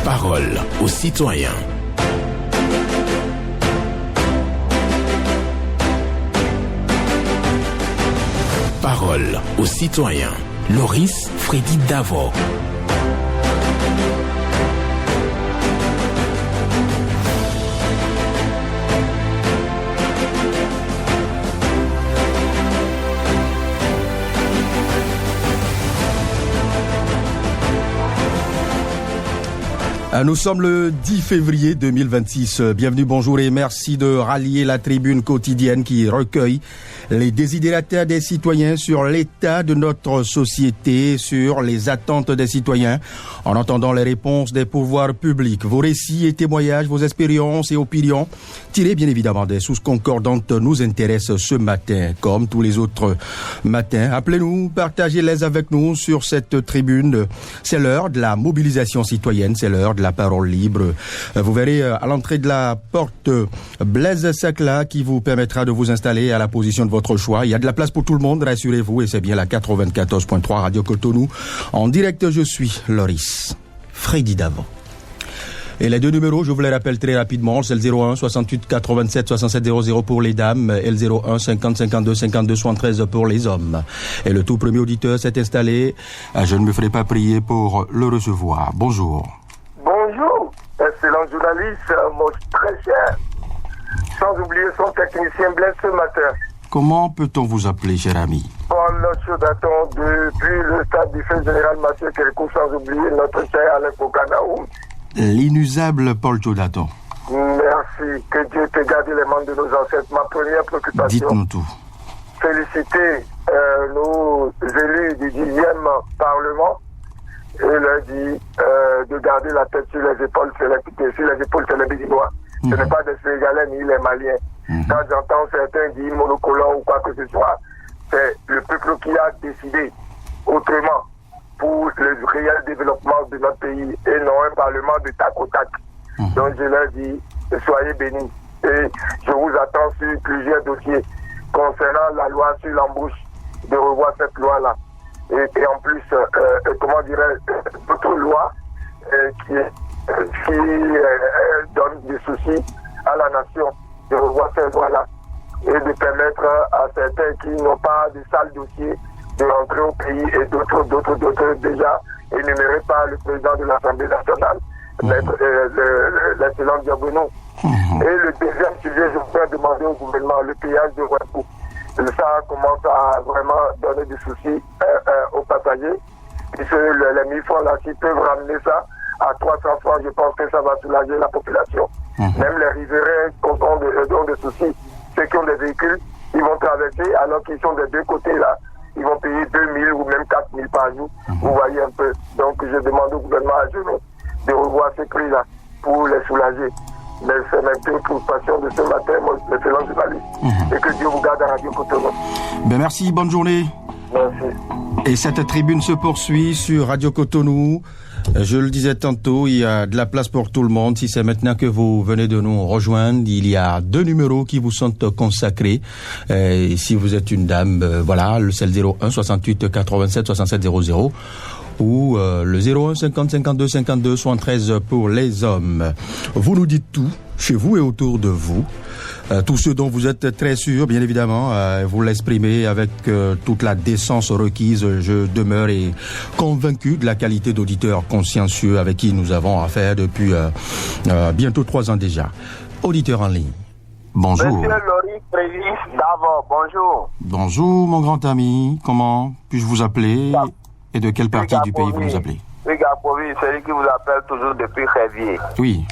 Parole aux citoyens. Parole aux citoyens. Loris Freddy Davo. Nous sommes le 10 février 2026. Bienvenue, bonjour et merci de rallier la tribune quotidienne qui recueille les désidératas des citoyens sur l'état de notre société, sur les attentes des citoyens, en entendant les réponses des pouvoirs publics. Vos récits et témoignages, vos expériences et opinions, tirés bien évidemment des sources concordantes, nous intéressent ce matin, comme tous les autres matins. Appelez-nous, partagez-les avec nous sur cette tribune. C'est l'heure de la mobilisation citoyenne, c'est l'heure de la parole libre. Vous verrez à l'entrée de la porte Blaise Sacla qui vous permettra de vous installer à la position de votre choix. Il y a de la place pour tout le monde, rassurez-vous, et c'est bien la 94.3 Radio Cotonou. En direct, je suis Loris Freddy Davo. Et les deux numéros, je vous les rappelle très rapidement, c'est le 01 68 87 67 00 pour les dames et le 01 50 52 52 73 pour les hommes. Et le tout premier auditeur s'est installé. Je ne me ferai pas prier pour le recevoir. Bonjour. Bonjour, excellent journaliste, mon très cher. Sans oublier son technicien Blaise ce matin. Comment peut-on vous appeler, cher ami? Paul Chaudaton, depuis le stade du fait général Mathieu Kérékou, sans oublier notre cher Alain Kokanaoum. L'inusable Paul Chaudaton. Merci, que Dieu te garde les membres de nos ancêtres. Ma première préoccupation. Dites-nous tout. Féliciter nos élus du 10e Parlement et leur dire de garder la tête sur les épaules, c'est les Béninois. Ce n'est pas des Sénégalais ni les Maliens. Quand j'entends certains dire monocolore ou quoi que ce soit, c'est le peuple qui a décidé autrement pour le réel développement de notre pays et non un parlement de tac au tac. Donc je leur dis, soyez bénis. Et je vous attends sur plusieurs dossiers concernant la loi sur l'embauche, de revoir cette loi-là. Et en plus, comment dirais-je, d'autres lois qui donnent des soucis à la nation, de revoir ces lois-là et de permettre à certains qui n'ont pas de sales dossiers de rentrer au pays et d'autres déjà énumérés par le président de l'Assemblée nationale, l'excellent Diabono. Et le deuxième sujet, je voudrais demander au gouvernement le péage de Ouattara. Ça commence à vraiment donner des soucis aux passagers. Puisque les 1000 francs là, s'ils peuvent ramener ça à 300 francs, je pense que ça va soulager la population. Même les riverains ont des soucis. Ceux qui ont des véhicules, ils vont traverser alors qu'ils sont des deux côtés là. Ils vont payer 2000 ou même 4000 par jour. Vous voyez un peu. Donc je demande au gouvernement à genoux de revoir ces prix-là pour les soulager. Mais c'est ma préoccupation de ce matin, mon excellent journaliste. Et que Dieu vous garde à Radio Cotonou. Ben merci, bonne journée. Merci. Et cette tribune se poursuit sur Radio Cotonou. Je le disais tantôt, il y a de la place pour tout le monde. Si c'est maintenant que vous venez de nous rejoindre, il y a deux numéros qui vous sont consacrés. Et si vous êtes une dame, voilà, c'est le 01 68 87 67 00 ou le 01 50 52 52 73 pour les hommes. Vous nous dites tout, chez vous et autour de vous. Tout ce dont vous êtes très sûr, bien évidemment, vous l'exprimez avec toute la décence requise. Je demeure convaincu de la qualité d'auditeur consciencieux avec qui nous avons affaire depuis bientôt 3 ans déjà. Auditeur en ligne. Bonjour. Monsieur Loris Freddy Davo, bonjour. Bonjour, mon grand ami. Comment puis-je vous appeler et de quelle partie du pays vous nous appelez? Hugues, celui qui vous appelle toujours depuis Révier. Oui.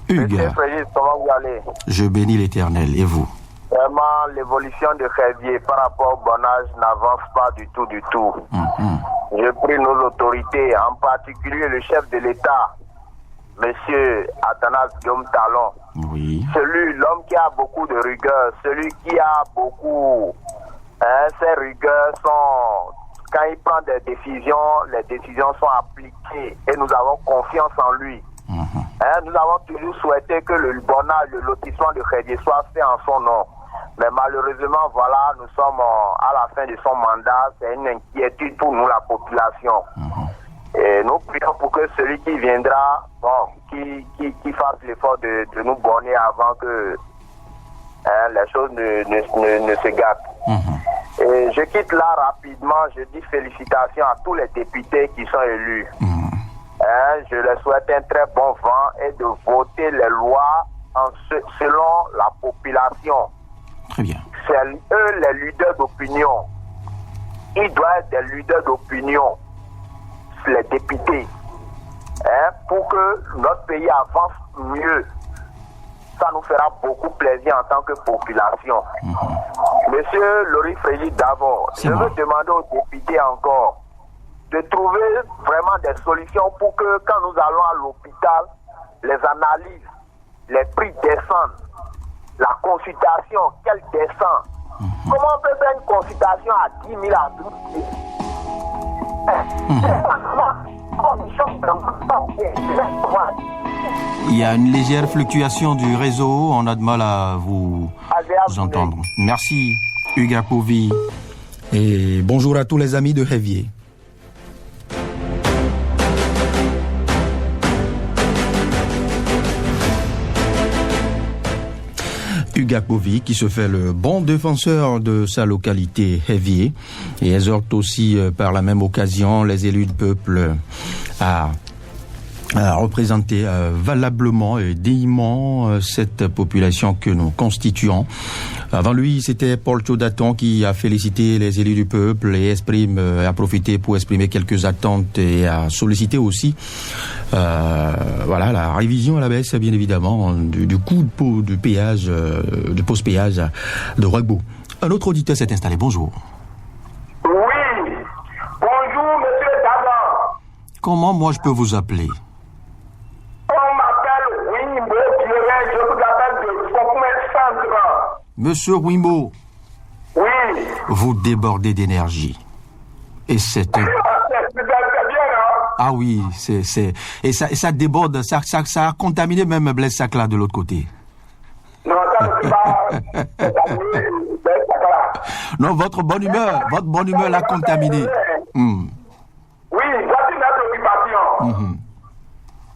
Hugues, Monsieur Freddy, comment vous allez? Je bénis l'Éternel. Et vous? Vraiment, l'évolution de Révier par rapport au bon âge n'avance pas du tout. Je prie nos autorités, en particulier le chef de l'État, Monsieur Athanas Guillaume Talon. Oui. L'homme qui a beaucoup de rigueur, celui qui a beaucoup... ses rigueurs sont... Quand il prend des décisions, les décisions sont appliquées et nous avons confiance en lui. Nous avons toujours souhaité que le bon âge, le lotissement de Rédier soit fait en son nom. Mais malheureusement, voilà, nous sommes à la fin de son mandat. C'est une inquiétude pour nous, la population. Et nous prions pour que celui qui viendra, qui fasse l'effort de nous borner avant que les choses ne se gâtent. Et je quitte là rapidement. Je dis félicitations à tous les députés qui sont élus. Je leur souhaite un très bon vent et de voter les lois selon la population. Très bien. C'est eux les leaders d'opinion. Ils doivent être des leaders d'opinion, les députés, pour que notre pays avance mieux. Ça nous fera beaucoup plaisir en tant que population. Monsieur Loris Frédéric Davor, je veux demander aux députés encore de trouver vraiment des solutions pour que quand nous allons à l'hôpital, les analyses, les prix descendent, la consultation, qu'elle descend. Comment on peut faire une consultation à 10 000 à 12 000? Il y a une légère fluctuation du réseau, on a de mal à vous entendre. Merci Hugues Apovi et bonjour à tous les amis de Hevier. Hugues Apovi qui se fait le bon défenseur de sa localité Hevier et exhorte aussi par la même occasion les élus du peuple à représenter valablement et dignement cette population que nous constituons. Avant lui, c'était Paul Chaudaton qui a félicité les élus du peuple et a profité pour exprimer quelques attentes et a sollicité aussi la révision à la baisse, bien évidemment, du coût de péage, de pause-péage de Roigbo. Un autre auditeur s'est installé. Bonjour. Oui. Bonjour, monsieur Davor. Comment moi je peux vous appeler? Monsieur Wimbo, oui. Vous débordez d'énergie. Et c'est un... Ah oui, et ça déborde, ça a contaminé même Blaise Sakla de l'autre côté. Non, ça ne peut pas. Non, votre bonne humeur l'a contaminé. Oui, voici notre occupation.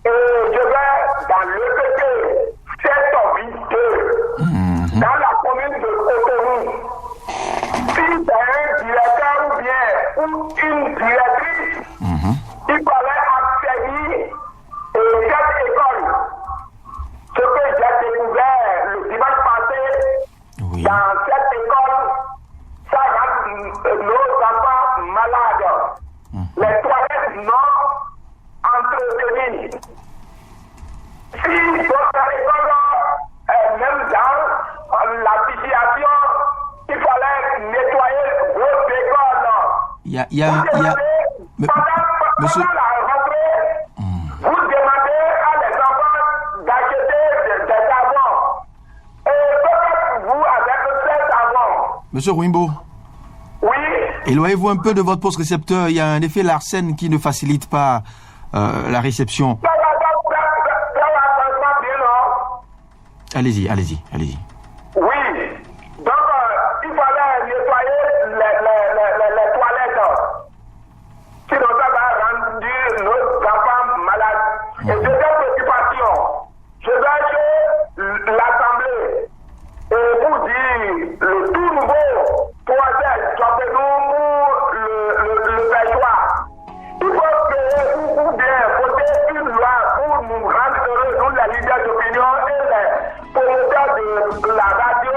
Et je vais dans l'EPP 782. Dans la commune de Cotonou, si c'est un directeur ou bien une directrice, il fallait accéder à cette école. Ce que j'ai découvert le dimanche passé, dans cette école, ça rend nos enfants malades. Les toilettes non entretenues. Si votre école est même dans la situation, il fallait nettoyer votre école. Monsieur... la rentrée, vous demandez à les enfants d'acheter des savons. Et peut-être vous avec ces savons. Monsieur Wimbo. Oui. Éloignez-vous un peu de votre poste récepteur. Il y a un effet Larsen qui ne facilite pas la réception. Allez-y. Oui. Donc, il fallait nettoyer les toilettes. Sinon, ça va rendre nos enfants malades. Et deuxième préoccupation, je vais chez l'Assemblée et vous dire le tout nouveau projet Chopez-nous le pêchoir. Il faut créer ou bien voter une loi pour nous rendre heureux, nous les leaders d'opinion et les promoteurs de la radio,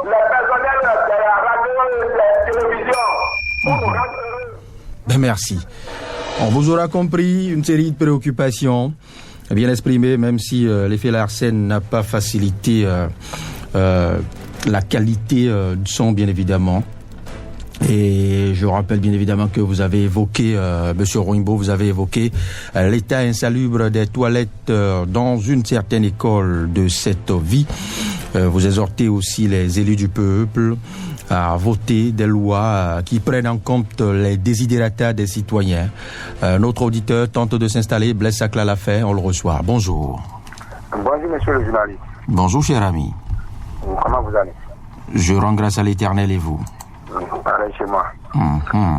les personnels de la radio et de la télévision, pour nous rendre heureux. Merci. On vous aura compris, une série de préoccupations bien exprimées, même si l'effet Larsen n'a pas facilité la qualité du son, bien évidemment. Et je rappelle bien évidemment que vous avez évoqué, Monsieur Wimbo, vous avez évoqué l'état insalubre des toilettes dans une certaine école de cette vie. Vous exhortez aussi les élus du peuple à voter des lois qui prennent en compte les désidérata des citoyens. Notre auditeur tente de s'installer, Blaise Sakla l'a fait, on le reçoit. Bonjour. Bonjour, monsieur le journaliste. Bonjour, cher ami. Comment vous allez? Je rends grâce à l'Éternel et vous. Pareil chez moi.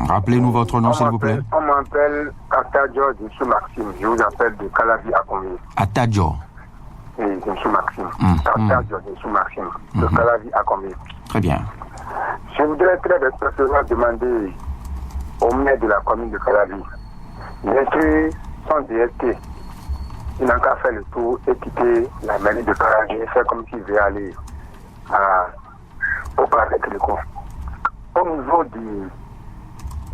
Rappelez-nous votre nom, s'il vous plaît. On m'appelle Atadjo de sous Maxime. Je vous appelle de Calavi à Convé. Atadjo. Oui, de sous Maxime. Atadjo de sous Maxime. De Calavi à Convé. Très bien. Je voudrais très respectueusement demander au maire de la commune de Calavi d'instruire son DST. Il n'a qu'à faire le tour et quitter la mairie de Calavi et faire comme s'il veut aller au parc de Télécom. Au niveau du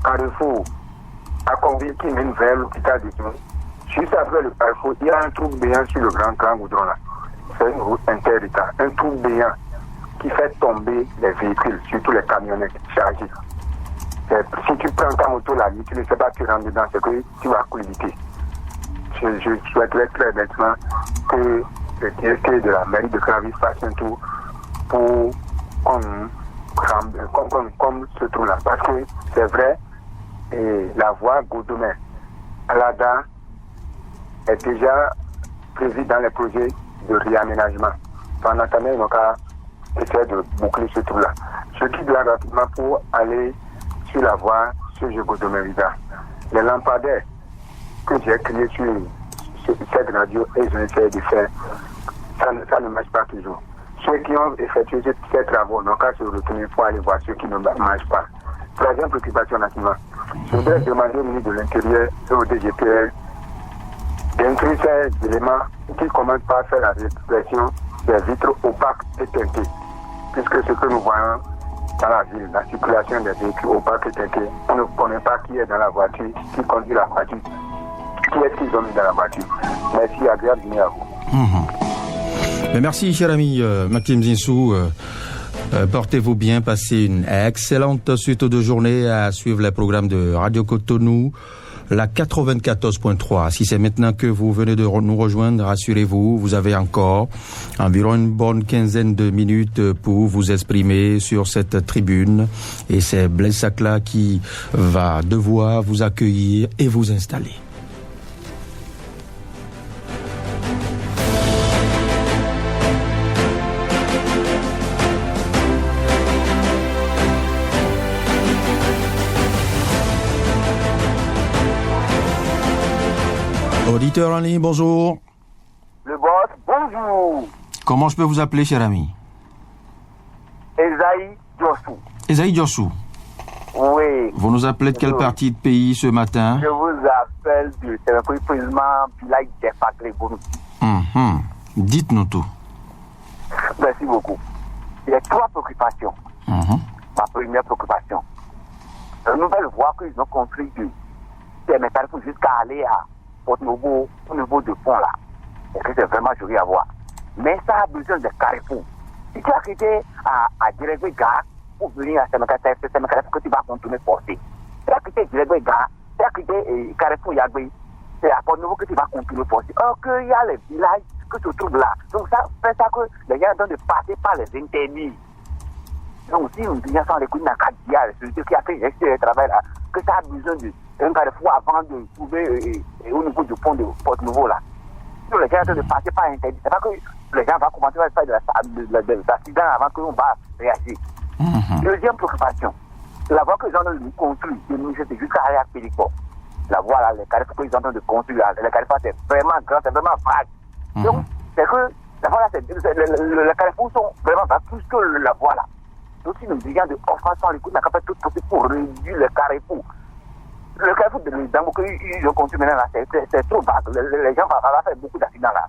carrefour à Convé qui mène vers l'hôpital de Tours, juste après le carrefour, il y a un trou béant sur le grand grand goudron là. C'est une route inter-état, un trou béant qui fait tomber les véhicules, surtout les camionnettes chargées. Si tu prends ta moto la nuit, tu ne sais pas tu rentres dedans, c'est que tu vas collider. Je souhaiterais très bêtement que le directeur de la mairie de Calavi fasse un tour pour comme ce trou-là. Parce que c'est vrai, et la voie Gaudomain à l'ADA est déjà prévue dans les projets de réaménagement. Pendant ce temps, ils n'ont qu'à essayer de boucler ce trou-là. Je quitte là rapidement pour aller sur la voie sur Gaudomain-Vida. Les lampadaires que j'ai créés sur cette radio et je essaie de faire, ça ne marche pas toujours. Ceux qui ont effectué ces travaux n'ont qu'à se retourner pour aller voir ceux qui ne marchent pas. Troisième préoccupation nationale. Je voudrais demander au ministre de l'Intérieur et au DGPL d'inclure ces éléments qui commencent par faire la répression des vitres opaques et teintées. Puisque ce que nous voyons dans la ville, la circulation des véhicules opaques et teintées, on ne connaît pas qui est dans la voiture, qui conduit la voiture, qui est-ce qu'ils ont mis dans la voiture. Merci, agréable journée à vous. Mais merci, cher ami Maxime Zinsou. Portez-vous bien, passez une excellente suite de journée à suivre les programmes de Radio Cotonou, la 94.3. Si c'est maintenant que vous venez de nous rejoindre, rassurez-vous, vous avez encore environ une bonne quinzaine de minutes pour vous exprimer sur cette tribune. Et c'est Blaise Sacla qui va devoir vous accueillir et vous installer. Auditeur en ligne, bonjour. Le boss, bonjour. Comment je peux vous appeler, cher ami? Esaïe Diossou. Esaïe Diossou. Oui. Vous nous appelez de quelle partie de pays ce matin? Je vous appelle du président Bilal Djefakle Bonou. Dites-nous tout. Merci beaucoup. Il y a trois préoccupations. Ma première préoccupation. Une nouvelle voie qu'ils ont construite c'est métallique jusqu'à aller à Porte-Nouveau, au niveau du pont là. Et que c'est vraiment joli à voir. Mais ça a besoin de carrefour. Si tu as quitté à Dirégué Gare pour venir à Sémécaté, c'est que tu vas continuer à forcer. Tu as quitté Dirégué Gare, tu as quitté Carrefour Yagbe, c'est à Porte-Nouveau que tu vas continuer à forcer. Or qu'il y a les villages que se trouvent là. Donc ça fait ça que les gens doivent passer par les interdits. Donc si on vient sans les coups d'un cadia, celui qui a fait le travail là, que ça a besoin d'un carrefour avant de trouver au niveau du pont de Porte-Nouveau là. Si les gens doivent passer par interdit, c'est pas que les gens vont commencer à faire de l'accident avant qu'on va réagir. Deuxième préoccupation, la voie que les gens doivent construire, c'est jusqu'à aller à Pélicot. La voie là, les carrefours que les gens doivent construire, les carrefours c'est vraiment grand, c'est vraiment vague. Donc, c'est que la voie là, les carrefours sont vraiment vagues, plus que la voie là. Donc, si nous disons de offense, les coups, on n'a pas fait tout possible pour réduire le carrefour. Le carrefour de l'Idambo qu'ils ont construit maintenant là, c'est trop vague. Les gens vont faire beaucoup d'accidents là.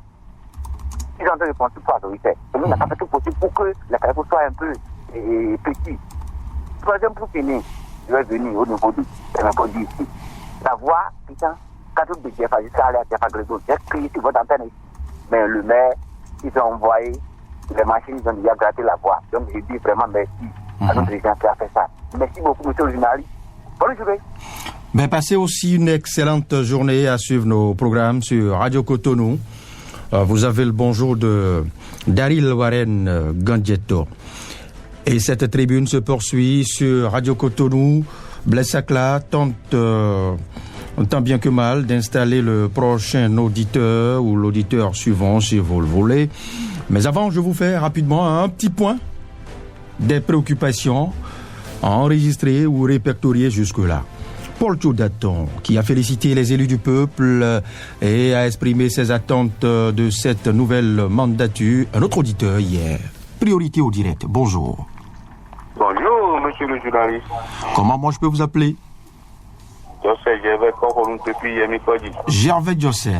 Ils ont de construire pour l'autorité. Donc, on n'a pas fait tout possible pour que le carrefour soit un peu petit. Troisième pour finir, je vais venir au niveau du ici. La voie, putain, quand on dit Jeff, jusqu'à aller à Jeff Agredo, j'ai crié sur votre antenne ici. Mais le maire, ils ont envoyé les machines, ils ont déjà gratté la voie. Donc, je dis vraiment merci à notre gens qui a fait ça. Merci beaucoup, monsieur le journaliste. Bonne journée. Ben, passez aussi une excellente journée à suivre nos programmes sur Radio Cotonou. Vous avez le bonjour de Daryl Warren Gandjetto. Et cette tribune se poursuit sur Radio Cotonou. Blaise Sacla tente, tant bien que mal, d'installer le prochain auditeur ou l'auditeur suivant, si vous le voulez. Mais avant, je vous fais rapidement un petit point des préoccupations enregistrées ou répertoriées jusque-là. Paul Tchoudaton, qui a félicité les élus du peuple et a exprimé ses attentes de cette nouvelle mandature. Un autre auditeur hier. Priorité au direct. Bonjour. Bonjour, monsieur le journaliste. Comment moi je peux vous appeler? Gervais José.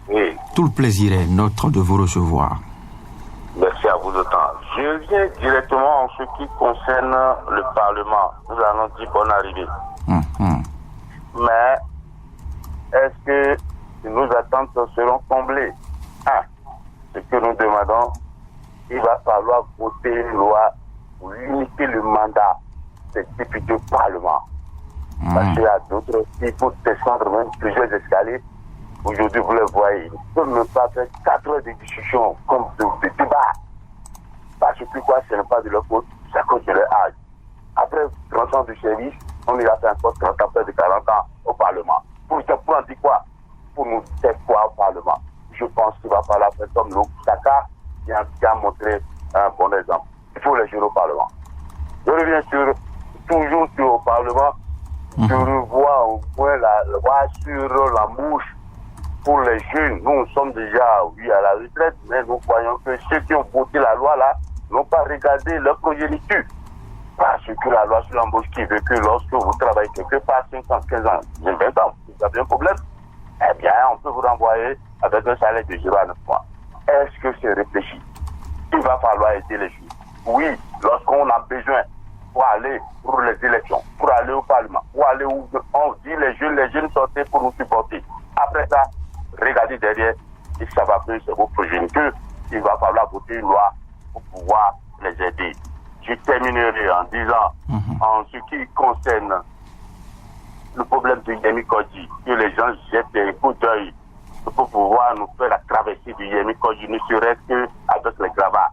Oui. Tout le plaisir est notre de vous recevoir. Merci à vous d'autant. Je viens directement en ce qui concerne le Parlement. Nous allons dire bonne arrivée. Mais est-ce que nos attentes seront comblées? Ce que nous demandons, il va falloir voter une loi pour limiter le mandat des députés au Parlement. Parce qu'il y a d'autres qui, pour descendre même plusieurs escaliers, aujourd'hui vous le voyez, ils ne peuvent même pas faire 4 heures de discussion comme de débat. Parce que quoi, ce n'est pas de leur faute, c'est à cause de leur âge. Après 30 ans de service, on ira faire encore 30 ans, près de 40 ans au Parlement. Pour en dire quoi? Pour nous faire quoi au Parlement? Je pense qu'il va falloir faire comme le Saka qui a montré un bon exemple. Il faut les gérer au Parlement. Je reviens toujours sur le Parlement. Je revois au moins la loi sur la mouche pour les jeunes. Nous sommes déjà, oui, à la retraite, mais nous voyons que ceux qui ont voté la loi là n'ont pas regardé leur progéniture. Parce que la loi sur l'embauche qui veut que lorsque vous travaillez quelque part 5 ans, 15 ans, 20 ans, vous avez un problème, eh bien, on peut vous renvoyer avec un salaire de 0 à 9 mois. Est-ce que c'est réfléchi? Il va falloir aider les jeunes. Oui, lorsqu'on a besoin pour aller pour les élections, pour aller au Parlement, pour aller où on dit les jeunes sortez pour nous supporter. Après ça, regardez derrière, et ça va plus c'est vos progénitures. Il va falloir voter une loi pour pouvoir les aider. Je terminerai en disant, en ce qui concerne le problème de Yemi Kodji, que les gens jettent des coups d'œil pour pouvoir nous faire la traversée du Yemi Kodji, ne serait-ce qu'avec les gravats.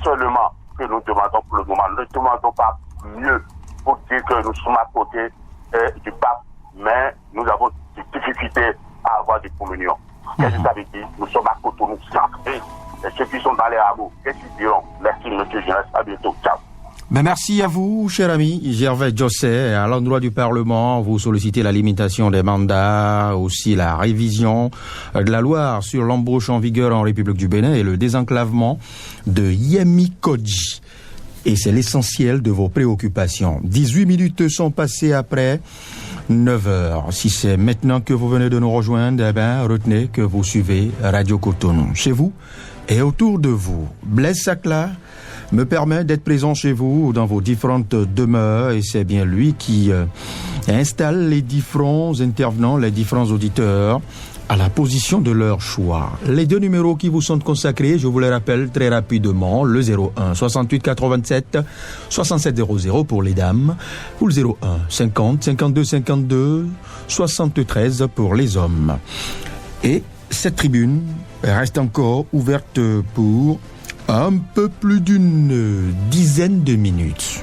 Seulement que nous demandons pour le moment, ne demandons pas mieux pour dire que nous sommes à côté du pape, mais nous avons des difficultés à avoir des communions. Qu'est-ce que ça veut dire? Nous sommes à côté, nous sommes et ceux qui sont dans les rameaux, qu'est-ce qu'ils diront? Merci, monsieur, je reste à bientôt. Ciao. Mais merci à vous, cher ami Gervais José. À l'endroit du Parlement, vous sollicitez la limitation des mandats, aussi la révision de la loi sur l'embauche en vigueur en République du Bénin et le désenclavement de Yemi Kodji. Et c'est l'essentiel de vos préoccupations. 18 minutes sont passées après 9 heures. Si c'est maintenant que vous venez de nous rejoindre, eh bien, retenez que vous suivez Radio Cotonou. Chez vous et autour de vous, Blaise Sacla me permet d'être présent chez vous dans vos différentes demeures et c'est bien lui qui installe les différents intervenants, les différents auditeurs à la position de leur choix. Les 2 numéros qui vous sont consacrés, je vous les rappelle très rapidement, le 01 68 87 67 00 pour les dames, ou le 01 50 52 52 73 pour les hommes. Et cette tribune reste encore ouverte pour un peu plus d'une dizaine de minutes.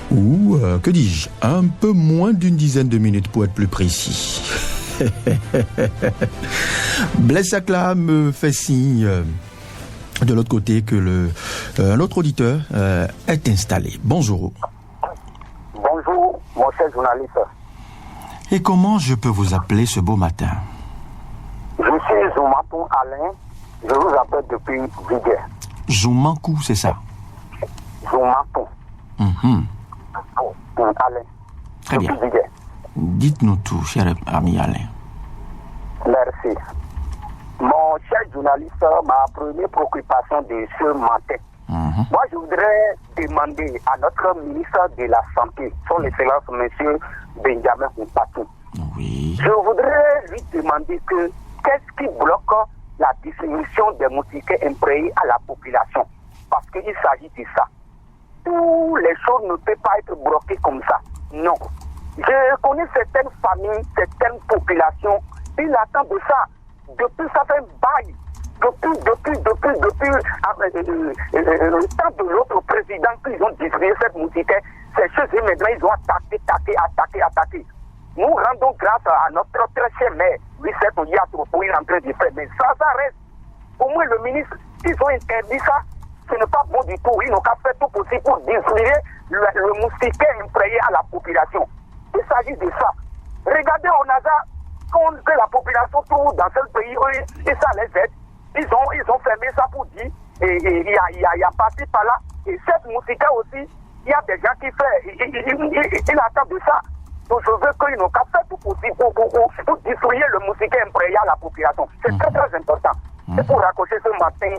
Ou, que dis-je, un peu moins d'une dizaine de minutes pour être plus précis. Blaise Sacla me fait signe de l'autre côté que un autre auditeur est installé. Bonjour. Bonjour, mon cher journaliste. Et comment je peux vous appeler ce beau matin? Je suis Zoumatou Alain. Je vous appelle depuis Viguer. Zoumankou, c'est ça? Zoumatou. Alain. Très bien. Dites-nous tout, cher ami Alain. Merci. Mon cher journaliste, ma première préoccupation de ce matin. Moi, je voudrais demander à notre ministre de la Santé, son Excellence, M. Benjamin Mpatou. Oui. Je voudrais lui demander qu'est-ce qui bloque la distribution des moustiquaires imprégnés à la population. Parce qu'il s'agit de ça. Toutes les choses ne peuvent pas être bloquées comme ça. Non. Je connais certaines familles, certaines populations, ils attendent de ça. Depuis ça fait un bail. Depuis le temps de l'autre président qu'ils ont distribué cette moustiquaire, ces choses maintenant ils ont attaqué. Nous rendons grâce à notre très cher maire, lui c'est pour y entrer de fait, mais ça reste. Au moins le ministre, ils ont interdit ça. ce n'est pas bon du tout. Ils n'ont qu'à faire tout possible pour détruire le moustiquaire imprégnant à la population. Il s'agit de ça. Regardez au NASA, que la population trouve dans ce pays, et ça les aide. Ils ont fermé ça pour dire, et il y a parti par là. Et cette moustiquaire aussi, il y a des gens qui font, ils attendent de ça. Donc je veux qu'ils n'ont qu'à faire tout possible pour détruire le moustiquaire imprégnant à la population. C'est très très important. Et pour raccrocher ce matin,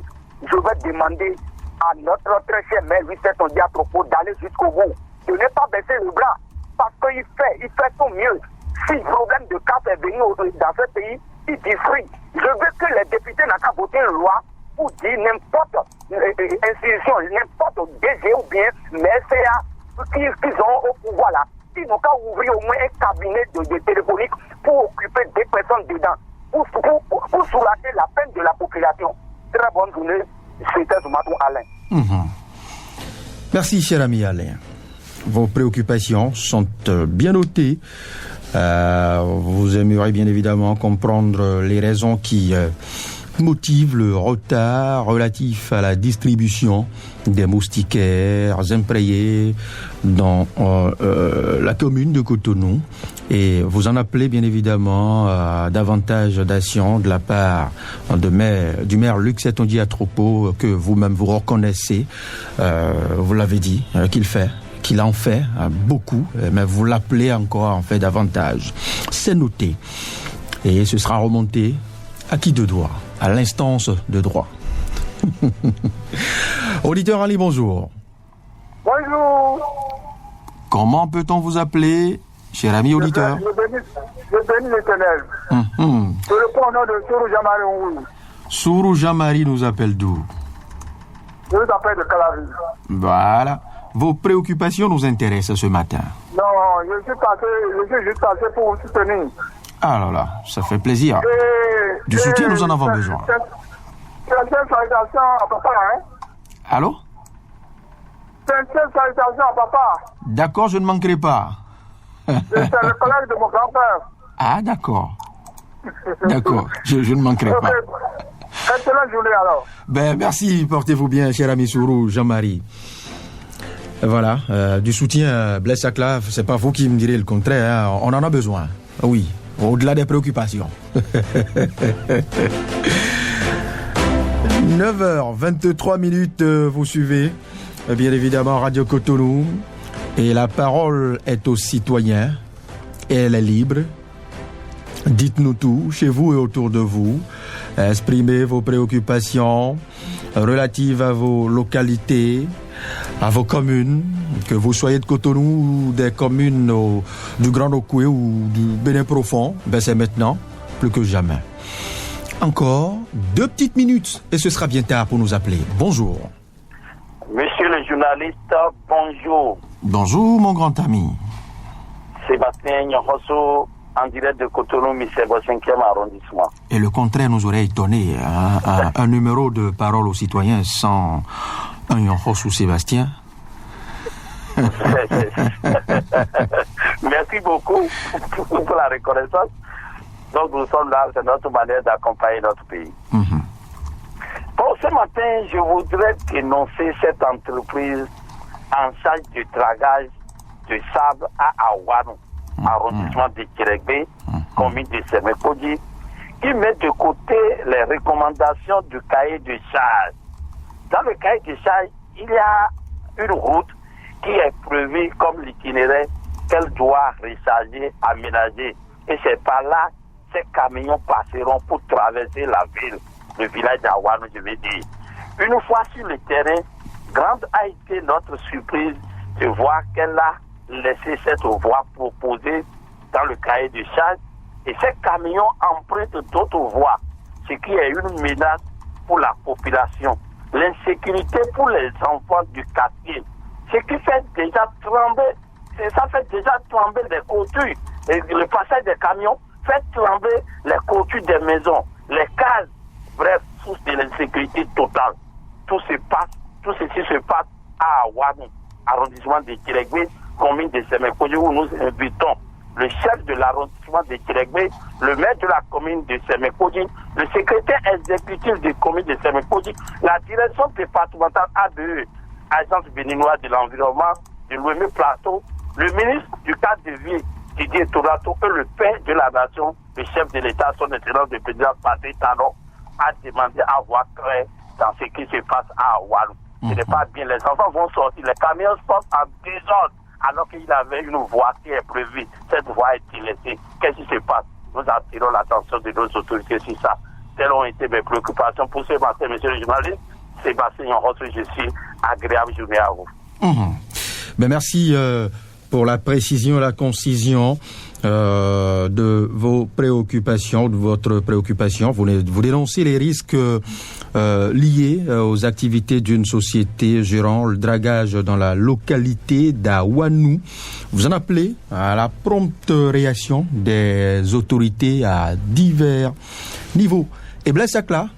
je vais demander à notre très cher maire Lucette Ondiatropo d'aller jusqu'au bout, de ne pas baisser le bras, parce qu'il fait son mieux. Si le problème de cas est venu dans ce pays, il détruit. Je veux que les députés n'aient qu'à voter une loi pour dire n'importe institution, n'importe DG ou bien MSA qu'ils ont au pouvoir là. Ils n'ont qu'à ouvrir au moins un cabinet de téléphonique pour occuper des personnes dedans, pour soulager la peine de la population. Très bonne journée, c'était Soumatou Alain. Merci, cher ami Alain. Vos préoccupations sont bien notées. Vous aimeriez bien évidemment comprendre les raisons qui motivent le retard relatif à la distribution des moustiquaires imprégnés dans la commune de Cotonou. Et vous en appelez bien évidemment à davantage d'action de la part du maire Lucette Ondiatropo, que vous-même vous reconnaissez, vous l'avez dit, qu'il en fait beaucoup, mais vous l'appelez encore en fait davantage. C'est noté. Et ce sera remonté à qui de droit? À l'instance de droit. Auditeur Ali, bonjour. Bonjour. Comment peut-on vous appeler, cher ami auditeur? Je bénis l'Éternel. Je réponds au nom de Sourou Jamari Ououi. Sourou Jamari nous appelle d'où? Je vous appelle de Calavi. Voilà. Vos préoccupations nous intéressent ce matin. Non, je suis juste passé pour vous soutenir. Ah là, ça fait plaisir. Du soutien, nous en avons besoin. Salutations à papa, hein? Allô? Salutations à papa. D'accord, je ne manquerai pas. C'est le collègue de mon grand-père. Ah, d'accord. D'accord, je ne manquerai pas. Excellente journée alors. Ben, merci, portez-vous bien, cher ami Sourou, Jean-Marie. Voilà, du soutien, Blaise Akla, c'est pas vous qui me direz le contraire, hein. On en a besoin. Oui, au-delà des préoccupations. 9h23, vous suivez, bien évidemment, Radio Cotonou. Et la parole est aux citoyens. Et elle est libre. Dites-nous tout, chez vous et autour de vous. Exprimez vos préoccupations relatives à vos localités, à vos communes, que vous soyez de Cotonou ou des communes du Grand Okoué ou du Bénin profond, ben c'est maintenant, plus que jamais. Encore 2 petites minutes et ce sera bien tard pour nous appeler. Bonjour. Monsieur le journaliste, bonjour. Bonjour mon grand ami. Sébastien Nyohoso, en direct de Cotonou, Misebo 5e arrondissement. Et le contraire nous aurait étonné, hein, un numéro de parole aux citoyens sans un Nyohoso Sébastien. Merci beaucoup pour la reconnaissance. Donc nous sommes là, c'est notre manière d'accompagner notre pays. Bon, ce matin, je voudrais dénoncer cette entreprise en charge du dragage de sable à Aouanou, arrondissement de Kirekbe, commune de Semekodji, qui met de côté les recommandations du cahier de charge. Dans le cahier de charge, il y a une route qui est prévue comme l'itinéraire qu'elle doit recharger, aménager. Et c'est par là que ces camions passeront pour traverser la ville, le village d'Aouanou, je vais dire. Une fois sur le terrain, grande a été notre surprise de voir qu'elle a laissé cette voie proposée dans le cahier de charge et ces camions empruntent d'autres voies, ce qui est une menace pour la population. L'insécurité pour les enfants du quartier, ce qui fait déjà trembler, ça fait déjà trembler les clôtures. Et le passage des camions fait trembler les clôtures des maisons, les cases, bref, source de l'insécurité totale. Tout ceci se passe à Aouanou, arrondissement de Kirekbe, commune de Semekodji, où nous invitons le chef de l'arrondissement de Tirégbé, le maire de la commune de Sémékodi, le secrétaire exécutif de commune de Sémékodi, la direction départementale ADE, Agence béninoise de l'environnement, de l'OME Plateau, le ministre du cadre de vie, Didier Tourato, et le père de la nation, le chef de l'État, son excellence de président Patrick Talon, a demandé à voir clair dans ce qui se passe à Walou. Ce n'est pas bien. Les enfants vont sortir, les camions sortent en désordre, alors qu'il avait une voiture prévue. Cette voie est laissée. Qu'est-ce qui se passe? Nous attirons l'attention de nos autorités sur ça. Telles ont été mes préoccupations pour ce matin, monsieur le journaliste. Sébastien Yonros, je suis. Agréable journée à vous. Ben merci pour la précision et la concision de vos préoccupations, de votre préoccupation. Vous dénoncez les risques liés aux activités d'une société gérant le dragage dans la localité d'Awanou. Vous en appelez à la prompte réaction des autorités à divers niveaux. Et Blaise Sakla,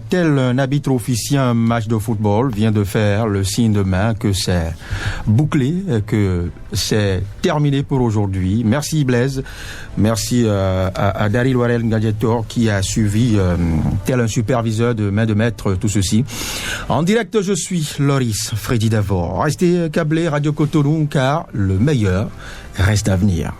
tel un arbitre officiant un match de football, vient de faire le signe de main que c'est bouclé, que c'est terminé pour aujourd'hui. Merci Blaise, merci à Daryl Warel Ngadjetor qui a suivi tel un superviseur de main de maître tout ceci. En direct, je suis Loris Freddy Davor. Restez câblés Radio Cotonou car le meilleur reste à venir.